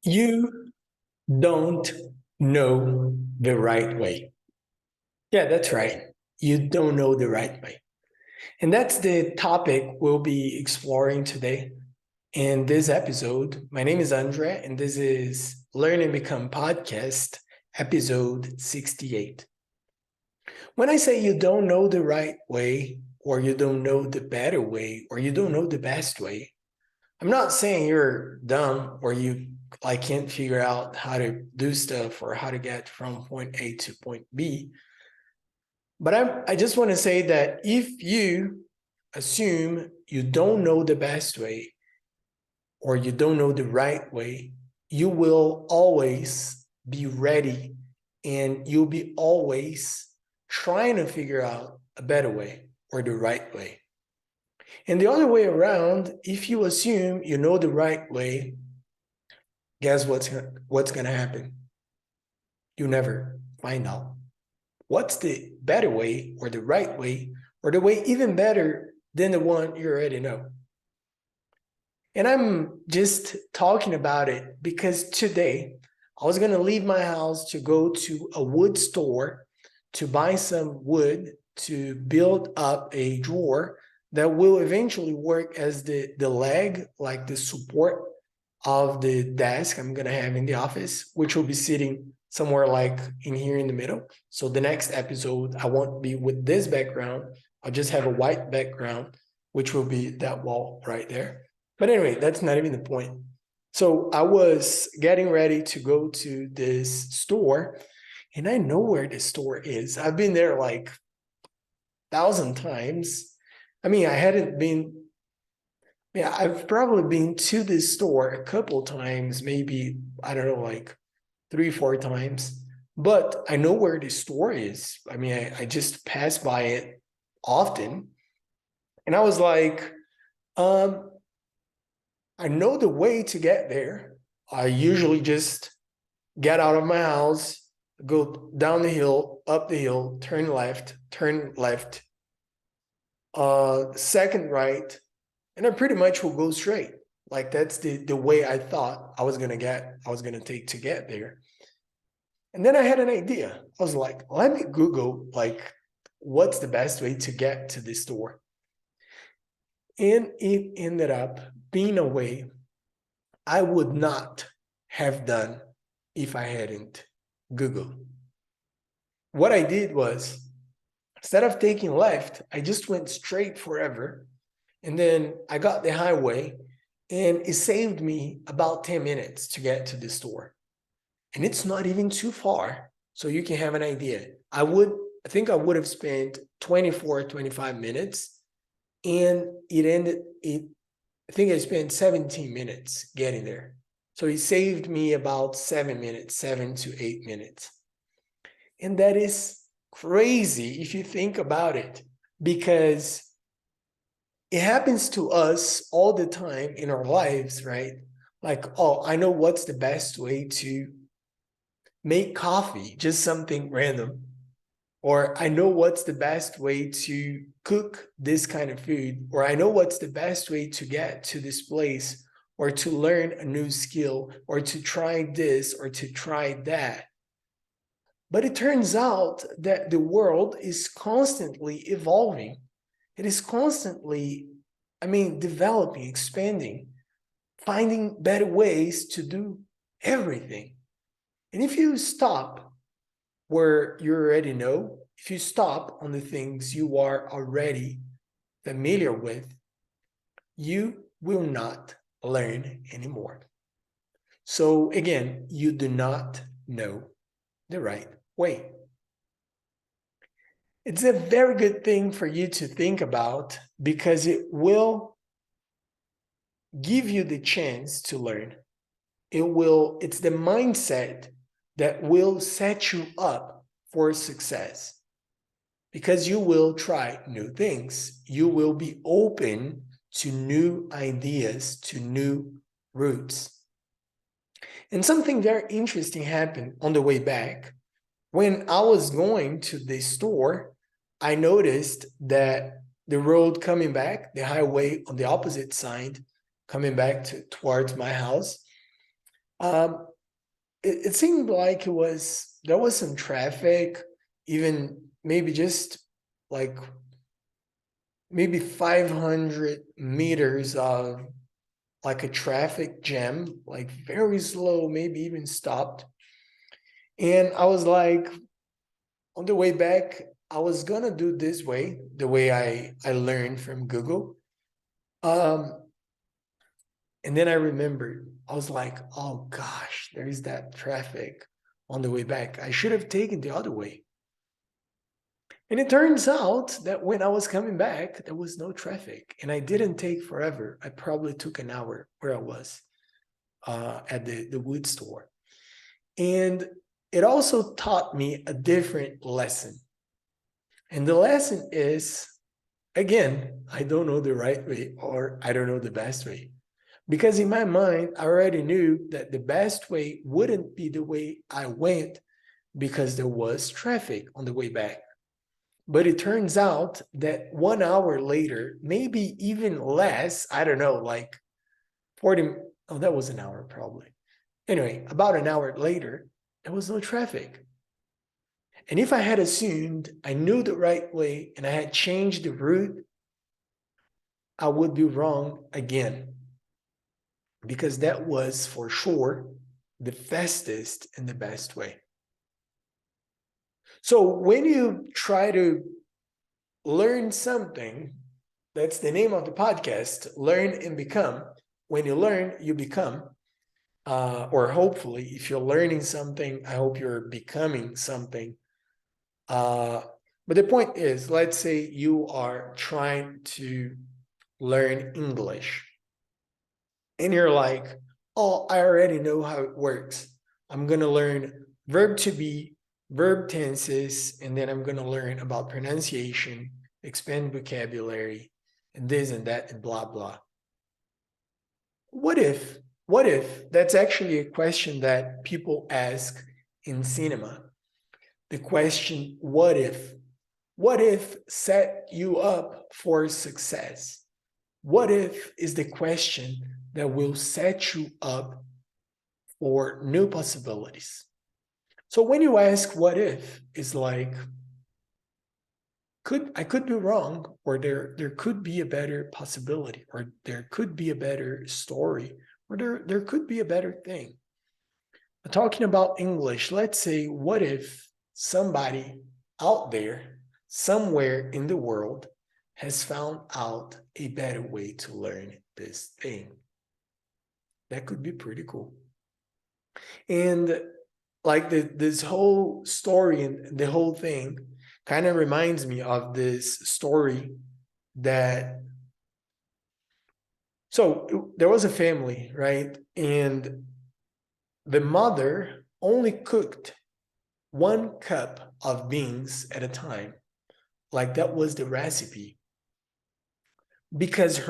You don't know the right way. Yeah, that's right. You don't know the right way. And that's the topic we'll be exploring today in this episode. My name is Andre, and this is Learn and Become Podcast, episode 68. When I say you don't know the right way, or you don't know the better way, or you don't know the best way, I'm not saying you're dumb or you can't figure out how to do stuff or how to get from point A to point B. But I just want to say that if you assume you don't know the best way or you don't know the right way, you will always be ready and you'll be always trying to figure out a better way or the right way. And the other way around, if you assume you know the right way, guess what's going to happen? You never find out. What's the better way or the right way or the way even better than the one you already know? And I'm just talking about it because today I was going to leave my house to go to a wood store to buy some wood to build up a drawer that will eventually work as the leg, like the support of the desk I'm going to have in the office, which will be sitting somewhere like in here in the middle. So the next episode, I won't be with this background. I'll just have a white background, which will be that wall right there. But anyway, that's not even the point. So I was getting ready to go to this store, and I know where the store is. I've been there like 1,000 times. I mean, I've probably been to this store a couple times, maybe, I don't know, like 3-4 times, but I know where the store is. I mean, I just pass by it often. And I was like, I know the way to get there. I usually just get out of my house, go down the hill, up the hill, turn left, second right, and I pretty much will go straight. Like that's the way I thought I was gonna take to get there. And then I had an idea. I was like, let me Google like what's the best way to get to the store. And it ended up being a way I would not have done if I hadn't Googled. What I did was, instead of taking left, I just went straight forever. And then I got the highway, and it saved me about 10 minutes to get to the store. And it's not even too far, so you can have an idea. I think I would have spent 24, 25 minutes, and I think I spent 17 minutes getting there. So it saved me about 7 minutes, 7 to 8 minutes. And that is crazy if you think about it, because it happens to us all the time in our lives, right? Like, oh, I know what's the best way to make coffee, just something random. Or I know what's the best way to cook this kind of food. Or I know what's the best way to get to this place, or to learn a new skill, or to try this, or to try that. But it turns out that the world is constantly evolving. It is constantly, developing, expanding, finding better ways to do everything. And if you stop where you already know, if you stop on the things you are already familiar with, you will not learn anymore. So again, you do not know the right way. It's a very good thing for you to think about, because it will give you the chance to learn. It's the mindset that will set you up for success, because you will try new things. You will be open to new ideas, to new routes. And something very interesting happened on the way back. When I was going to the store, I noticed that the road coming back, the highway on the opposite side, coming back towards my house, Um, it seemed like there was some traffic, even maybe just like maybe 500 meters of like a traffic jam, like very slow, maybe even stopped. And I was like, on the way back, I was gonna do this way, the way I learned from Google. Um, and then I remembered, I was like, oh gosh, there's that traffic on the way back. I should have taken the other way. And it turns out that when I was coming back, there was no traffic, and I didn't take forever. I probably took an hour where I was at the wood store. And it also taught me a different lesson. And the lesson is, again, I don't know the right way or I don't know the best way. Because in my mind, I already knew that the best way wouldn't be the way I went because there was traffic on the way back. But it turns out that 1 hour later, maybe even less, I don't know, like 40, oh, that was an hour probably. Anyway, about an hour later, there was no traffic. And if I had assumed I knew the right way and I had changed the route, I would be wrong again. Because that was for sure the fastest and the best way. So when you try to learn something, that's the name of the podcast, Learn and Become. When you learn, you become. Or hopefully, if you're learning something, I hope you're becoming something. But the point is, let's say you are trying to learn English. And you're like, oh, I already know how it works. I'm going to learn verb to be, verb tenses, and then I'm going to learn about pronunciation, expand vocabulary, and this and that, and blah, blah. What if that's actually a question that people ask in cinema? The question, what if? What if set you up for success? What if is the question that will set you up for new possibilities. So when you ask what if, it's like, I could be wrong, or there could be a better possibility, or there could be a better story, or there could be a better thing. Talking about English, let's say, what if somebody out there, somewhere in the world, has found out a better way to learn this thing? That could be pretty cool. And like this whole story and the whole thing kind of reminds me of this story that, so there was a family, right? And the mother only cooked 1 cup of beans at a time. Like that was the recipe. Because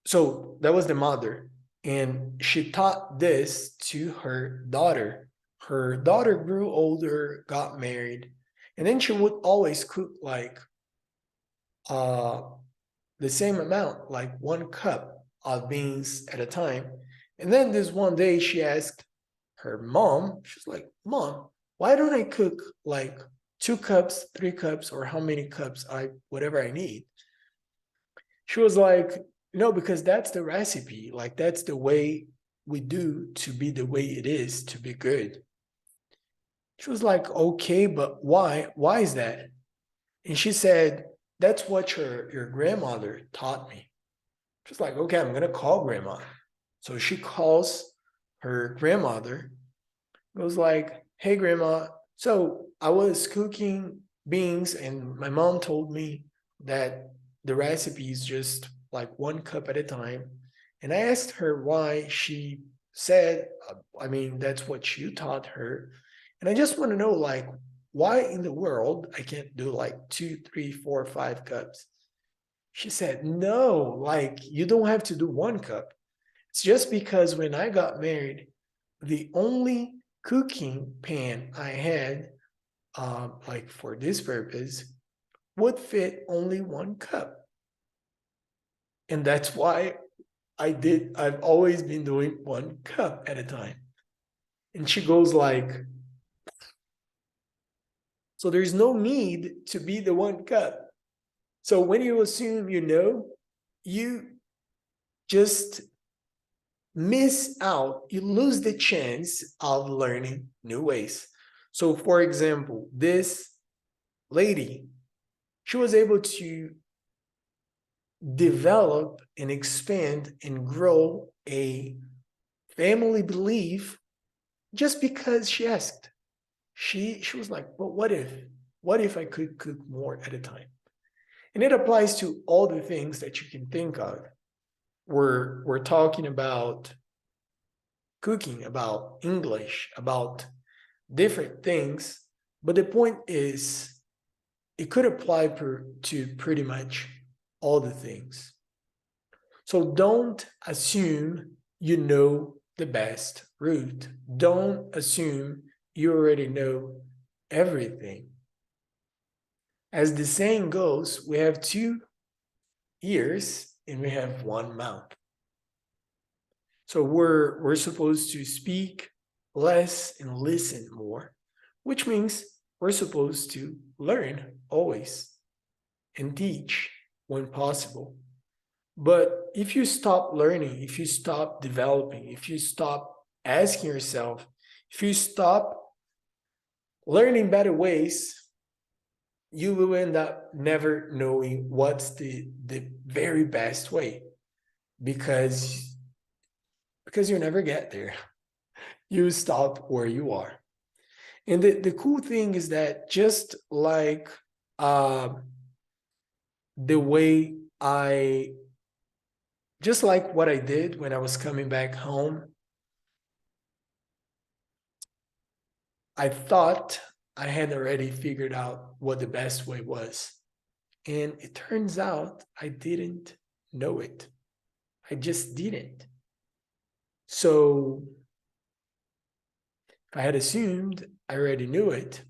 so that was the mother. And she taught this to her daughter. Her daughter grew older, got married, and then she would always cook like the same amount, like 1 cup of beans at a time. And then this one day she asked her mom, she's like, Mom, why don't I cook like 2 cups, 3 cups, or how many cups whatever I need? She was like, no, because that's the recipe. Like that's the way we do to be the way it is to be good. She was like, okay, but why? Why is that? And she said, that's what your grandmother taught me. She was like, okay, I'm going to call grandma. So she calls her grandmother, goes like, hey, grandma, so I was cooking beans and my mom told me that the recipe is just like 1 cup at a time. And I asked her why. She said, I mean, that's what you taught her. And I just want to know, like, why in the world I can't do like 2, 3, 4, 5 cups? She said, no, like you don't have to do 1 cup. It's just because when I got married, the only cooking pan I had, like for this purpose, would fit only 1 cup. And that's why I've always been doing 1 cup at a time. And she goes like, so there's no need to be the one cut. So when you assume you know, you just miss out, you lose the chance of learning new ways. So for example, this lady, she was able to develop and expand and grow a family belief just because she asked. She was like, but what if I could cook more at a time? And it applies to all the things that you can think of. We're talking about cooking, about English, about different things. But the point is, it could apply to pretty much all the things. So don't assume you know the best route. Don't assume you already know everything. As the saying goes, we have 2 ears and we have 1 mouth. So we're supposed to speak less and listen more, which means we're supposed to learn always and teach when possible. But if you stop learning, if you stop developing, if you stop asking yourself, if you stop learning better ways, you will end up never knowing what's the very best way, because you never get there. You stop where you are. And the cool thing is that just like the way just like what I did when I was coming back home, I thought I had already figured out what the best way was. And it turns out I didn't know it. I just didn't. So if I had assumed I already knew it,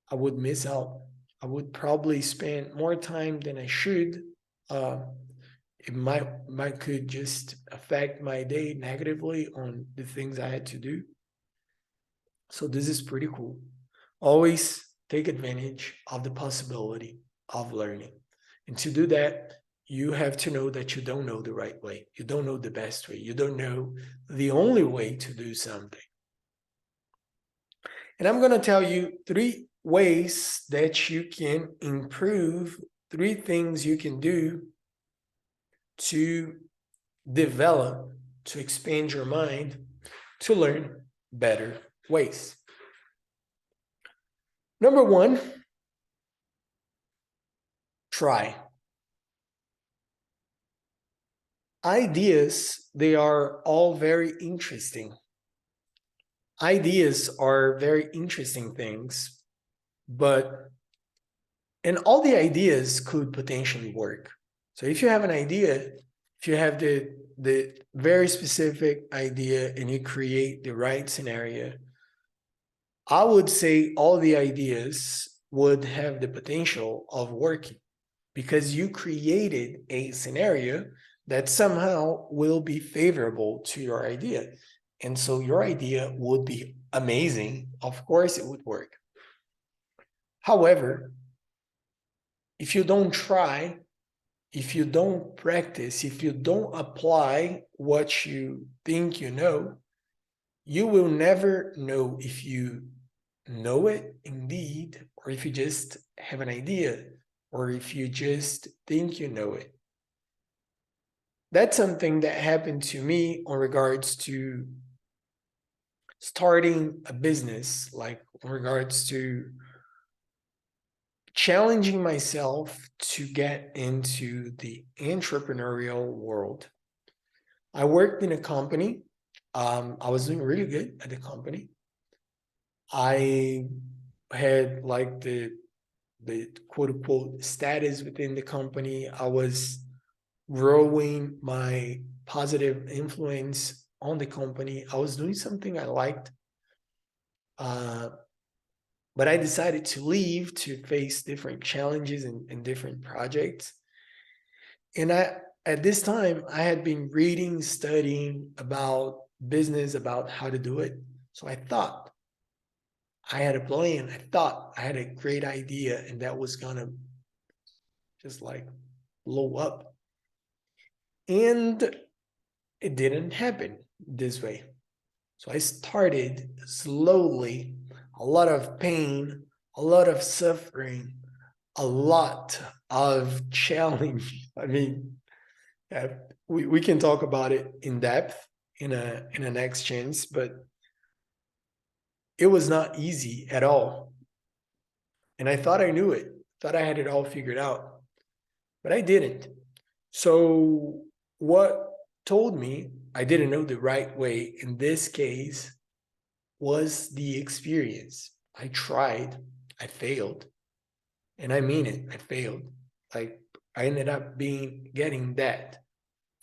I would miss out. I would probably spend more time than I should. It might could just affect my day negatively on the things I had to do. So this is pretty cool. Always take advantage of the possibility of learning. And to do that, you have to know that you don't know the right way. You don't know the best way. You don't know the only way to do something. And I'm going to tell you 3 ways that you can improve, 3 things you can do to develop, to expand your mind, to learn better ways. Number 1, try. Ideas, they are all very interesting. Ideas are very interesting things, and all the ideas could potentially work. So if you have an idea, if you have the very specific idea and you create the right scenario, I would say all the ideas would have the potential of working, because you created a scenario that somehow will be favorable to your idea. And so your idea would be amazing. Of course, it would work. However, if you don't try, if you don't practice, if you don't apply what you think you know, you will never know if you know it indeed, or if you just have an idea, or if you just think you know it. That's something that happened to me in regards to starting a business, like in regards to challenging myself to get into the entrepreneurial world. I worked in a company. I was doing really good at the company. I had like the quote unquote status within the company. I was growing my positive influence on the company. I was doing something I liked. But I decided to leave to face different challenges and different projects. And at this time, I had been reading, studying about business, about how to do it. So I thought I had a plan. I thought I had a great idea, and that was gonna just like blow up. And it didn't happen this way. So I started slowly, a lot of pain, a lot of suffering, a lot of challenge. I mean, we can talk about it in depth in a next chance, but it was not easy at all. And I thought I knew it, thought I had it all figured out, but I didn't. So what told me I didn't know the right way in this case was the experience. I tried, I failed, and I mean it, I failed. Like I ended up getting that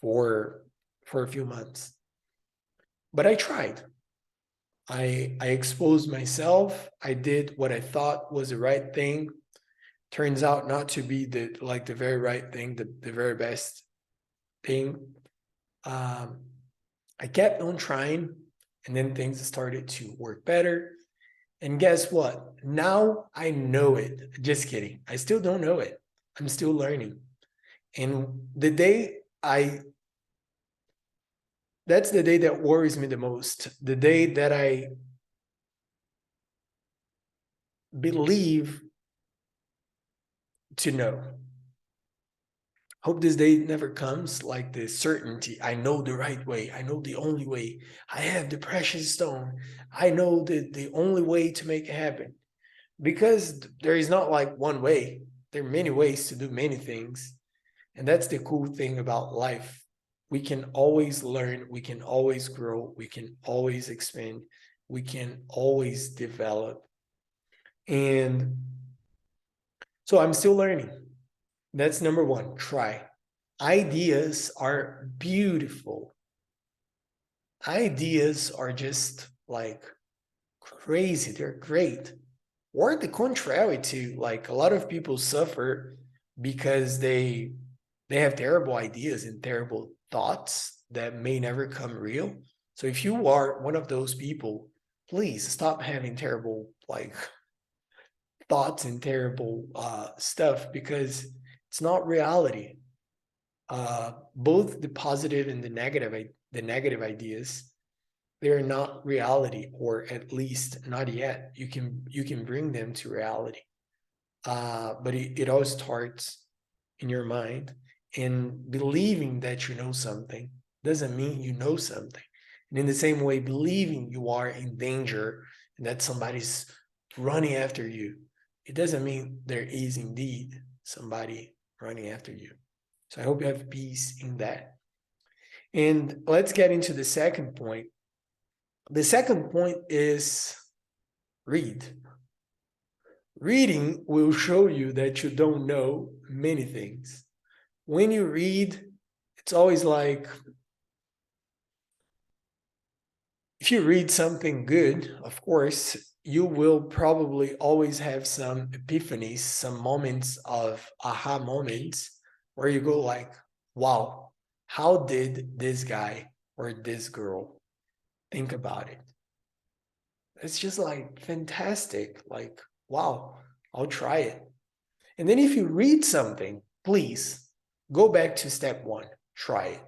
for a few months. But I tried. I exposed myself. I did what I thought was the right thing. Turns out not to be the very right thing, the very best thing. I kept on trying, and then things started to work better. And guess what? Now I know it. Just kidding. I still don't know it. I'm still learning. And that's the day that worries me the most. The day that I believe to know. Hope this day never comes, like the certainty. I know the right way. I know the only way. I have the precious stone. I know the only way to make it happen. Because there is not like one way. There are many ways to do many things. And that's the cool thing about life. We can always learn. We can always grow. We can always expand. We can always develop. And so I'm still learning. That's number one, try. Ideas are beautiful. Ideas are just like crazy. They're great. Or the contrary to, like a lot of people suffer because they have terrible ideas and terrible thoughts that may never come real. So if you are one of those people, please stop having terrible like thoughts and terrible stuff, because it's not reality. Both the positive and the negative ideas, they're not reality, or at least not yet. You can bring them to reality, but it all starts in your mind. And believing that you know something doesn't mean you know something. And in the same way, believing you are in danger and that somebody's running after you, it doesn't mean there is indeed somebody running after you. So I hope you have peace in that. And let's get into the second point. The second point is read. Reading will show you that you don't know many things. When you read, it's always like, if you read something good, of course, you will probably always have some epiphanies, some moments of aha moments where you go like, wow, how did this guy or this girl think about it? It's just like fantastic. Like, wow, I'll try it. And then if you read something, please go back to step one, try it.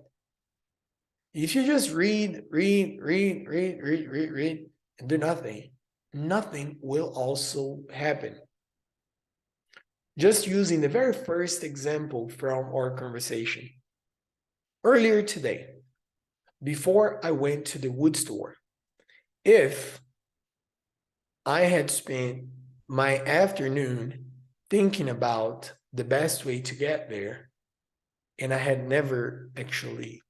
If you just read, and do nothing, nothing will also happen. Just using the very first example from our conversation. Earlier today, before I went to the wood store, if I had spent my afternoon thinking about the best way to get there, and I had never actually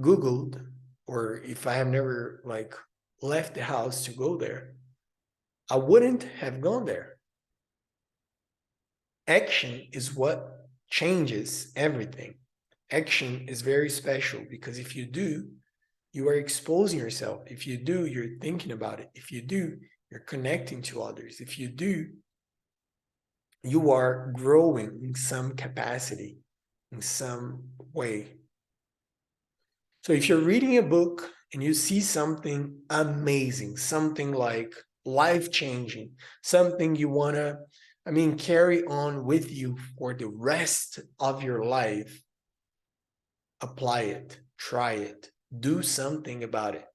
Googled, or if I have never like left the house to go there, I wouldn't have gone there. Action is what changes everything. Action is very special, because if you do, you are exposing yourself. If you do, you're thinking about it. If you do, you're connecting to others. If you do, you are growing in some capacity. in some way. So if you're reading a book and you see something amazing, something like life-changing, something you want to, carry on with you for the rest of your life, apply it, try it, do something about it.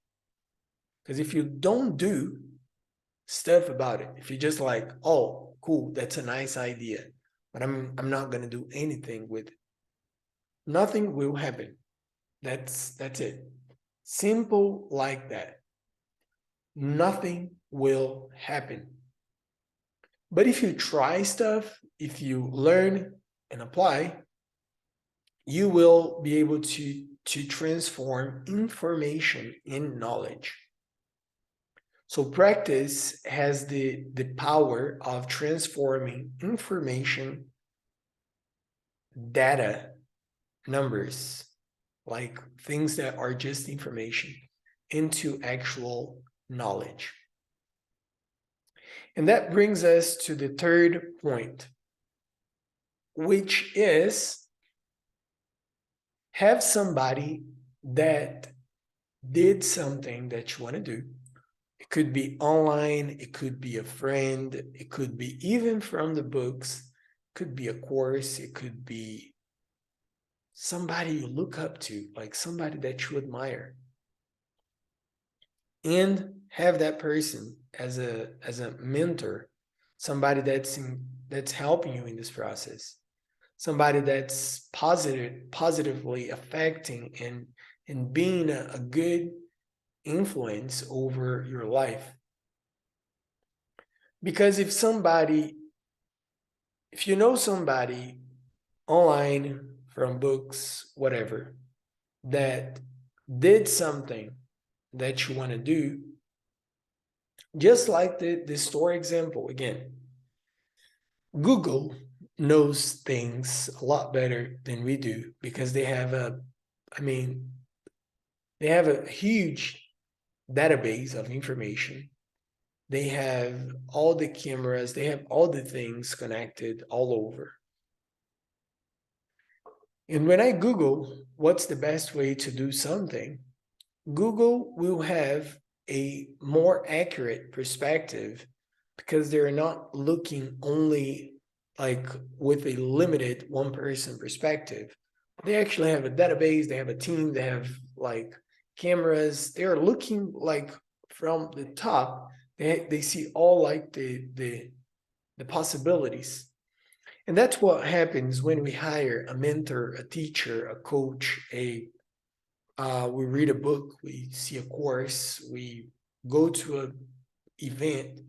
Because if you don't do stuff about it, if you're just like, oh, cool, that's a nice idea, but I'm not going to do anything with it, nothing will happen. That's it. Simple like that. Nothing will happen. But if you try stuff, if you learn and apply, you will be able to transform information in knowledge. So practice has the power of transforming information, data, numbers, like things that are just information, into actual knowledge. And that brings us to the third point, which is have somebody that did something that you want to do. It could be online, it could be a friend, it could be even from the books, it could be a course, it could be somebody you look up to, like somebody that you admire. And have that person as a mentor, somebody that's helping you in this process, somebody that's positively affecting and being a good influence over your life. Because if you know somebody online, from books, whatever, that did something that you want to do, just like the store example again, Google knows things a lot better than we do because they have a huge database of information. They have all the cameras, they have all the things connected all over. And when I Google what's the best way to do something, Google will have a more accurate perspective because they're not looking only like with a limited one person perspective. They actually have a database, they have a team, they have like cameras. They're looking like from the top. They see all like the possibilities. And that's what happens when we hire a mentor, a teacher, a coach, we read a book, we see a course, we go to an event.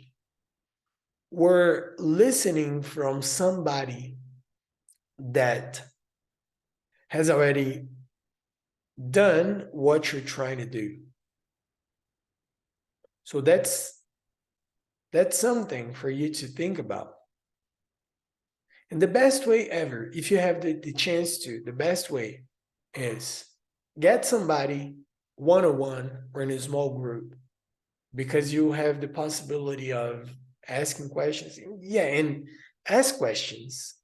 We're listening from somebody that has already done what you're trying to do. So that's something for you to think about. And the best way ever, if you have the chance to, the best way is get somebody one-on-one or in a small group, because you have the possibility of asking questions. Yeah, and ask questions.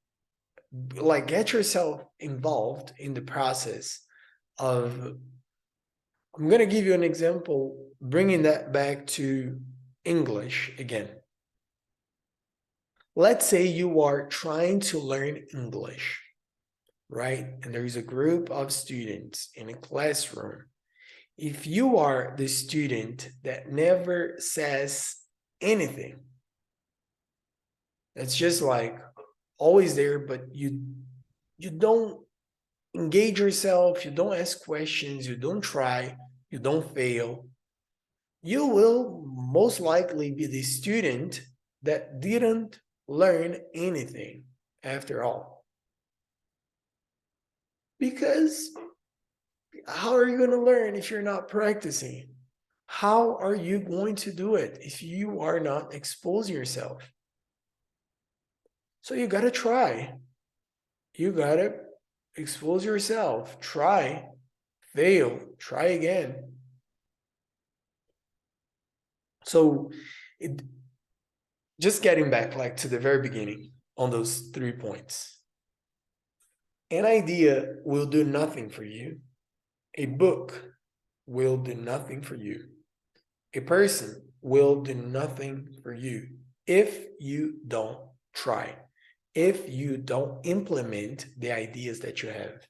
Like get yourself involved in the process of, I'm going to give you an example, bringing that back to English again. Let's say you are trying to learn English, right? And there is a group of students in a classroom. If you are the student that never says anything, that's just like always there, but you don't engage yourself, you don't ask questions, you don't try, you don't fail, you will most likely be the student that didn't learn anything after all. Because how are you going to learn if you're not practicing? How are you going to do it if you are not exposing yourself? So you got to try. You got to expose yourself. Try, fail, try again. So just getting back like to the very beginning on those 3 points. An idea will do nothing for you. A book will do nothing for you. A person will do nothing for you if you don't try, if you don't implement the ideas that you have.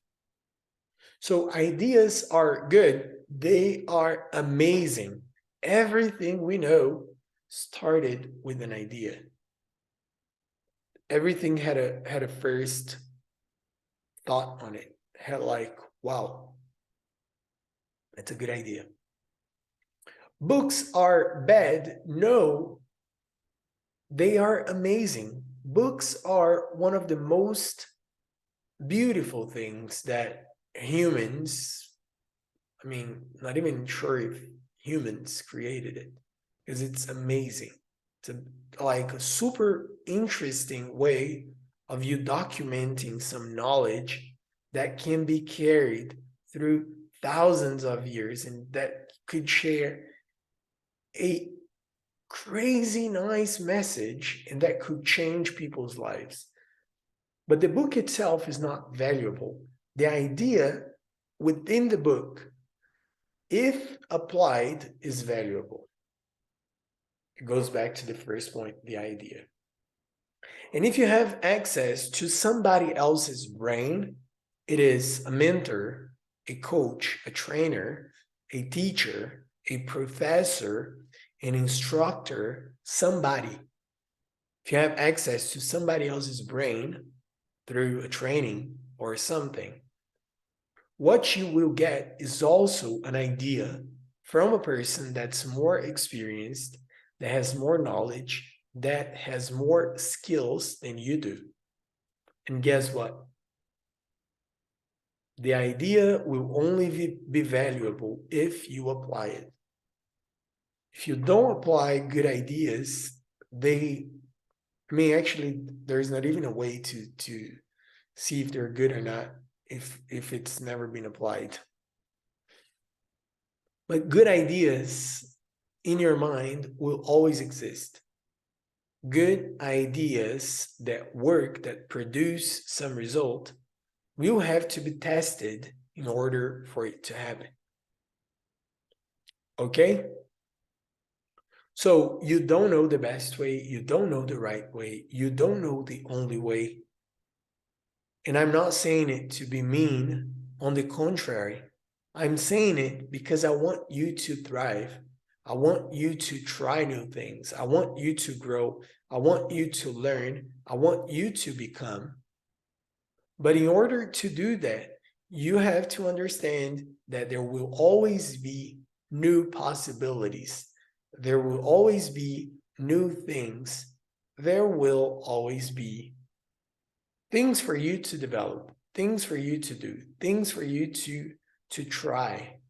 So ideas are good. They are amazing. Everything we know started with an idea. Everything had a first thought on it. Had like, wow, that's a good idea. Books are bad. No, they are amazing. Books are one of the most beautiful things that humans, I mean, not even sure if humans created it, because it's amazing. It's like a super interesting way of you documenting some knowledge that can be carried through thousands of years and that could share a crazy nice message and that could change people's lives. But the book itself is not valuable. The idea within the book, if applied, is valuable. It goes back to the first point, the idea. And if you have access to somebody else's brain, it is a mentor, a coach, a trainer, a teacher, a professor, an instructor, somebody. If you have access to somebody else's brain through a training or something, what you will get is also an idea from a person that's more experienced, that has more knowledge, that has more skills than you do. And guess what? The idea will only be valuable if you apply it. If you don't apply good ideas, actually, there's not even a way to see if they're good or not if it's never been applied. But good ideas in your mind will always exist. Good ideas that work, that produce some result, will have to be tested in order for it to happen. Okay? So you don't know the best way, you don't know the right way, you don't know the only way. And I'm not saying it to be mean. On the contrary, I'm saying it because I want you to thrive. I want you to try new things. I want you to grow. I want you to learn. I want you to become. But in order to do that, you have to understand that there will always be new possibilities. There will always be new things. There will always be things for you to develop, things for you to do, things for you to try.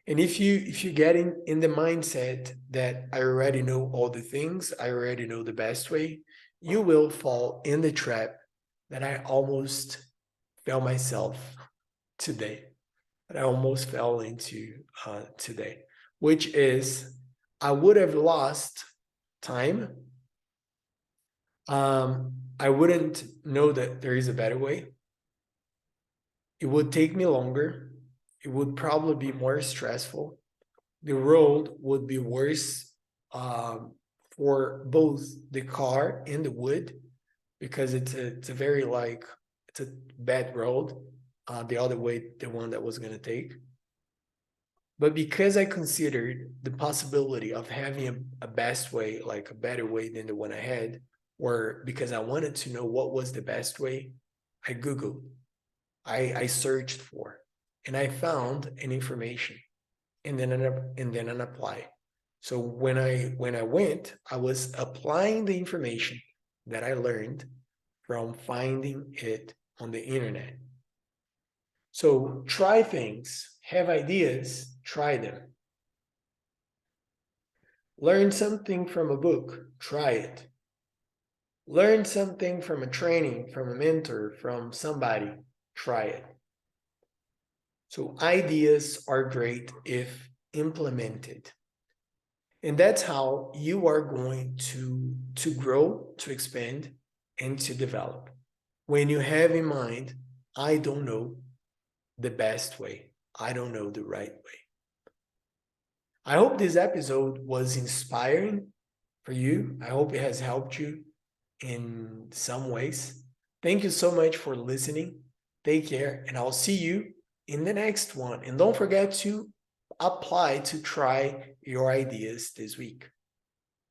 And if you get in the mindset that I already know all the things, I already know the best way, you will fall in the trap that I almost fell myself today, that I almost fell into today, which is I would have lost time. I wouldn't know that there is a better way. It would take me longer. It would probably be more stressful. The road would be worse for both the car and the wood, because it's a very it's a bad road. The other way, the one that was going to take. But because I considered the possibility of having a best way, like a better way than the one I had, or because I wanted to know what was the best way, I Googled, I searched for, and I found an information, and then an apply. So when I went, I was applying the information that I learned from finding it on the internet. So try things, have ideas, try them. Learn something from a book, try it. Learn something from a training, from a mentor, from somebody, try it. So ideas are great if implemented. And that's how you are going to grow, to expand, and to develop. when you have in mind, I don't know the best way. I don't know the right way. I hope this episode was inspiring for you. I hope it has helped you in some ways. Thank you so much for listening. Take care, and I'll see you in the next one. And don't forget to apply to try your ideas this week.